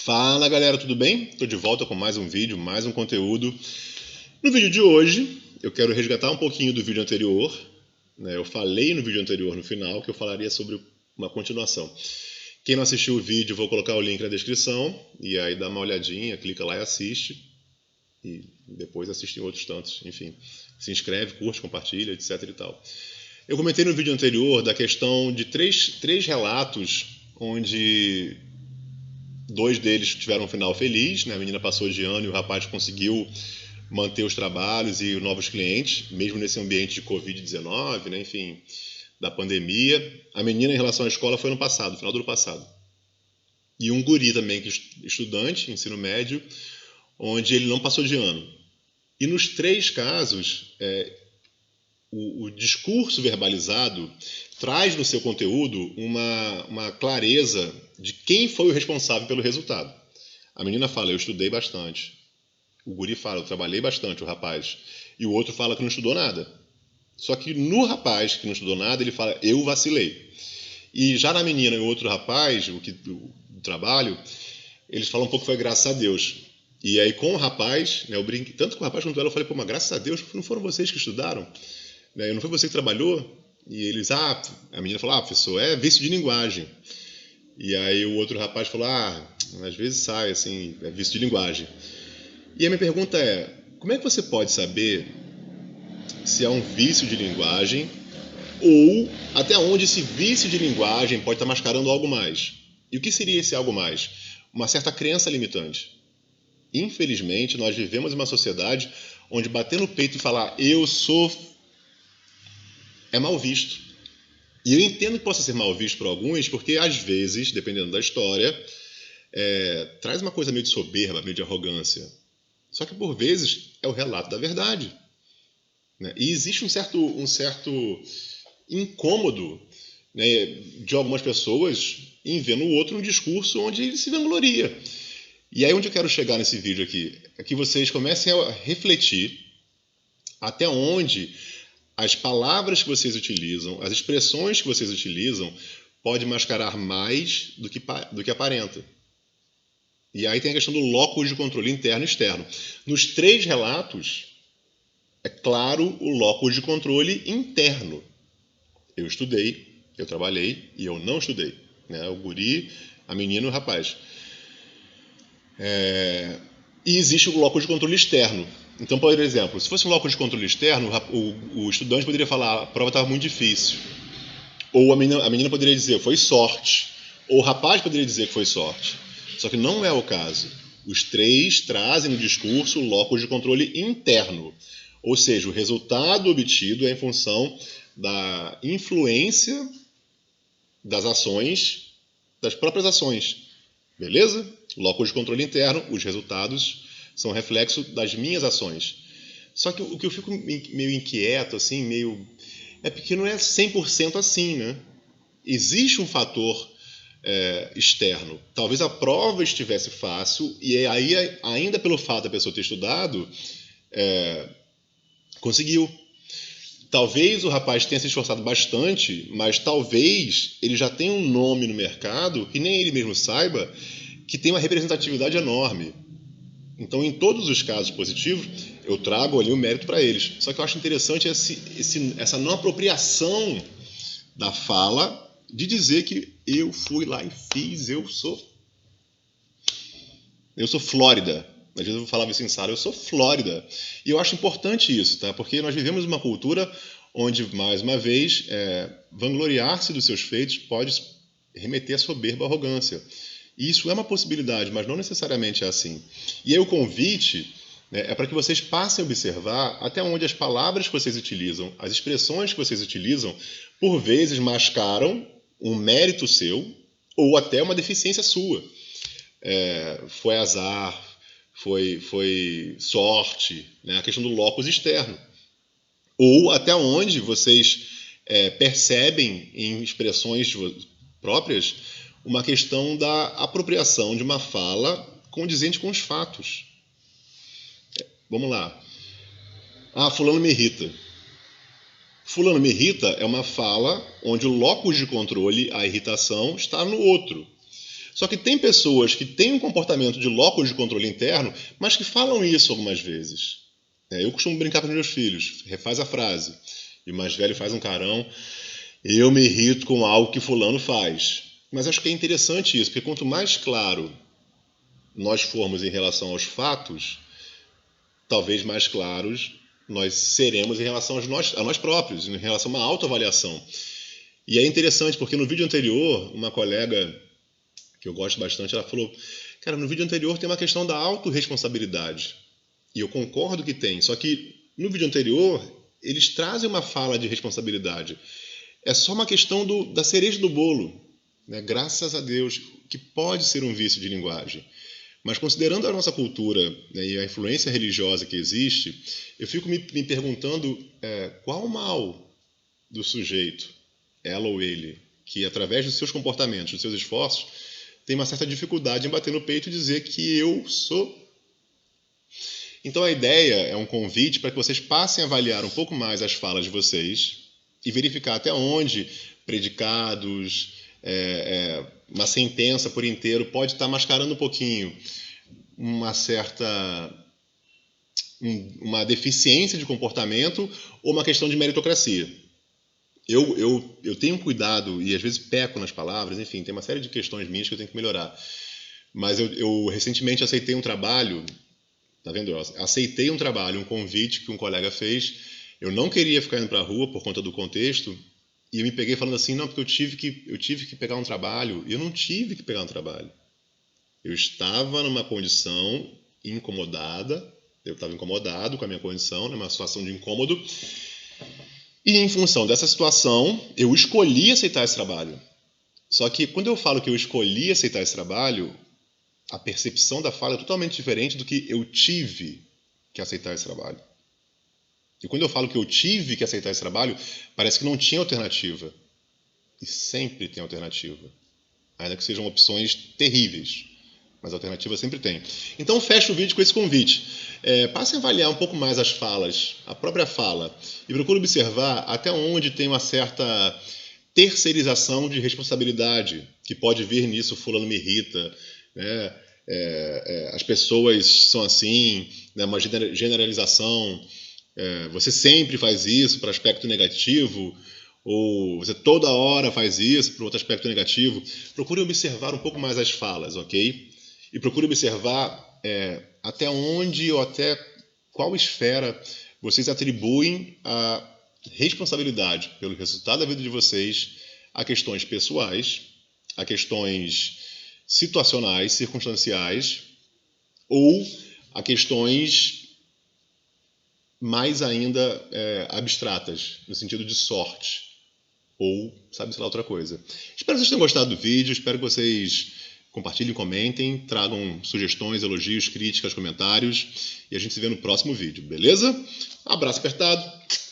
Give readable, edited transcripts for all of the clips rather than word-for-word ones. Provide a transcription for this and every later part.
Fala galera, tudo bem? Estou de volta com mais um vídeo, mais um conteúdo. No vídeo de hoje, eu quero resgatar um pouquinho do vídeo anterior. Eu falei no vídeo anterior, no final, que eu falaria sobre uma continuação. Quem não assistiu o vídeo, vou colocar o link na descrição, e aí dá uma olhadinha, clica lá e assiste. E depois assiste em outros tantos, enfim. Se inscreve, curte, compartilha, etc e tal. Eu comentei no vídeo anterior da questão de três relatos onde dois deles tiveram um final feliz, né? A menina passou de ano e o rapaz conseguiu manter os trabalhos e novos clientes, mesmo nesse ambiente de Covid-19, né? Enfim, da pandemia. A menina, em relação à escola, foi no passado, no final do ano passado. E um guri também, estudante, ensino médio, onde ele não passou de ano. E nos três casos, o discurso verbalizado traz no seu conteúdo uma clareza de quem foi o responsável pelo resultado. A menina fala, eu estudei bastante. O guri fala, eu trabalhei bastante, o rapaz. E o outro fala que não estudou nada. Só que no rapaz que não estudou nada, ele fala, eu vacilei. E já na menina e o outro rapaz, do trabalho, eles falam um pouco que foi graças a Deus. E aí com o rapaz, né, eu brinquei, tanto com o rapaz quanto ela, eu falei, pô, mas graças a Deus, não foram vocês que estudaram? Não foi você que trabalhou? E eles, a menina falou, professor, é vício de linguagem. E aí o outro rapaz falou, às vezes sai, assim, é vício de linguagem. E a minha pergunta é, como é que você pode saber se é um vício de linguagem ou até onde esse vício de linguagem pode estar mascarando algo mais? E o que seria esse algo mais? Uma certa crença limitante. Infelizmente, nós vivemos em uma sociedade onde bater no peito e falar eu sou é mal visto. E eu entendo que possa ser mal visto por alguns, porque às vezes, dependendo da história, traz uma coisa meio de soberba, meio de arrogância. Só que por vezes é o relato da verdade. Né? E existe um certo incômodo, né, de algumas pessoas em ver no outro um discurso onde ele se vangloria. E aí onde eu quero chegar nesse vídeo aqui é que vocês comecem a refletir até onde as palavras que vocês utilizam, as expressões que vocês utilizam, pode mascarar mais do que aparenta. E aí tem a questão do locus de controle interno e externo. Nos três relatos, é claro o locus de controle interno. Eu estudei, eu trabalhei e eu não estudei. Né? O guri, a menina e o rapaz. E existe o locus de controle externo. Então, por exemplo, se fosse um locus de controle externo, o estudante poderia falar, a prova estava muito difícil. Ou a menina poderia dizer, foi sorte. Ou o rapaz poderia dizer que foi sorte. Só que não é o caso. Os três trazem no discurso o locus de controle interno. Ou seja, o resultado obtido é em função da influência das ações, das próprias ações. Beleza? Locus de controle interno, os resultados são reflexo das minhas ações. Só que o que eu fico meio inquieto, assim, é porque não é 100% assim, né? Existe um fator externo. Talvez a prova estivesse fácil e aí, ainda pelo fato da pessoa ter estudado, conseguiu. Talvez o rapaz tenha se esforçado bastante, mas talvez ele já tenha um nome no mercado que nem ele mesmo saiba, que tem uma representatividade enorme. Então, em todos os casos positivos, eu trago ali o mérito para eles. Só que eu acho interessante essa não apropriação da fala de dizer que eu fui lá e fiz, eu sou Flórida. Às vezes eu falava isso em sala, eu sou Flórida. E eu acho importante isso, tá? Porque nós vivemos uma cultura onde, mais uma vez, vangloriar-se dos seus feitos pode remeter a soberba, arrogância. E isso é uma possibilidade, mas não necessariamente é assim. E aí o convite, né, é para que vocês passem a observar até onde as palavras que vocês utilizam, as expressões que vocês utilizam, por vezes mascaram um mérito seu ou até uma deficiência sua. Foi azar, foi sorte, né, a questão do locus externo. Ou até onde vocês percebem em expressões próprias uma questão da apropriação de uma fala condizente com os fatos. Vamos lá. Fulano me irrita. Fulano me irrita é uma fala onde o locus de controle, a irritação, está no outro. Só que tem pessoas que têm um comportamento de locus de controle interno, mas que falam isso algumas vezes. Eu costumo brincar com os meus filhos, refaz a frase. E o mais velho faz um carão, eu me irrito com algo que fulano faz. Mas acho que é interessante isso, porque quanto mais claro nós formos em relação aos fatos, talvez mais claros nós seremos em relação a nós próprios, em relação a uma autoavaliação. E é interessante, porque no vídeo anterior, uma colega que eu gosto bastante, ela falou, cara, no vídeo anterior tem uma questão da autorresponsabilidade. E eu concordo que tem, só que no vídeo anterior eles trazem uma fala de responsabilidade. É só uma questão da cereja do bolo, né? Graças a Deus, que pode ser um vício de linguagem. Mas considerando a nossa cultura, né, e a influência religiosa que existe, eu fico me perguntando qual o mal do sujeito, ela ou ele, que através dos seus comportamentos, dos seus esforços, tem uma certa dificuldade em bater no peito e dizer que eu sou. Então a ideia é um convite para que vocês passem a avaliar um pouco mais as falas de vocês e verificar até onde predicados, uma sentença por inteiro pode estar mascarando um pouquinho uma deficiência de comportamento ou uma questão de meritocracia. Eu tenho cuidado e às vezes peco nas palavras, enfim, tem uma série de questões minhas que eu tenho que melhorar. Mas eu recentemente aceitei um trabalho, tá vendo? Eu aceitei um trabalho, um convite que um colega fez. Eu não queria ficar indo para a rua por conta do contexto e eu me peguei falando assim, não, porque eu tive que pegar um trabalho. E eu não tive que pegar um trabalho. Eu estava numa condição incomodada, eu estava incomodado com a minha condição, numa situação de incômodo. E em função dessa situação, eu escolhi aceitar esse trabalho. Só que quando eu falo que eu escolhi aceitar esse trabalho, a percepção da fala é totalmente diferente do que eu tive que aceitar esse trabalho. E quando eu falo que eu tive que aceitar esse trabalho, parece que não tinha alternativa. E sempre tem alternativa. Ainda que sejam opções terríveis. Mas a alternativa sempre tem. Então fecho o vídeo com esse convite. Passe a avaliar um pouco mais as falas, a própria fala, e procure observar até onde tem uma certa terceirização de responsabilidade, que pode vir nisso, fulano me irrita, né? As pessoas são assim, né? Uma generalização, você sempre faz isso para aspecto negativo, ou você toda hora faz isso para outro aspecto negativo. Procure observar um pouco mais as falas, ok? E procure observar até onde ou até qual esfera vocês atribuem a responsabilidade pelo resultado da vida de vocês a questões pessoais, a questões situacionais, circunstanciais, ou a questões mais ainda abstratas, no sentido de sorte, ou sabe-se lá outra coisa. Espero que vocês tenham gostado do vídeo, espero que vocês compartilhem, comentem, tragam sugestões, elogios, críticas, comentários, e a gente se vê no próximo vídeo, beleza? Abraço apertado,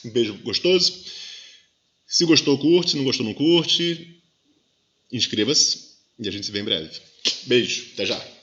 um beijo gostoso. Se gostou, curte, se não gostou, não curte. Inscreva-se e a gente se vê em breve. Beijo, até já!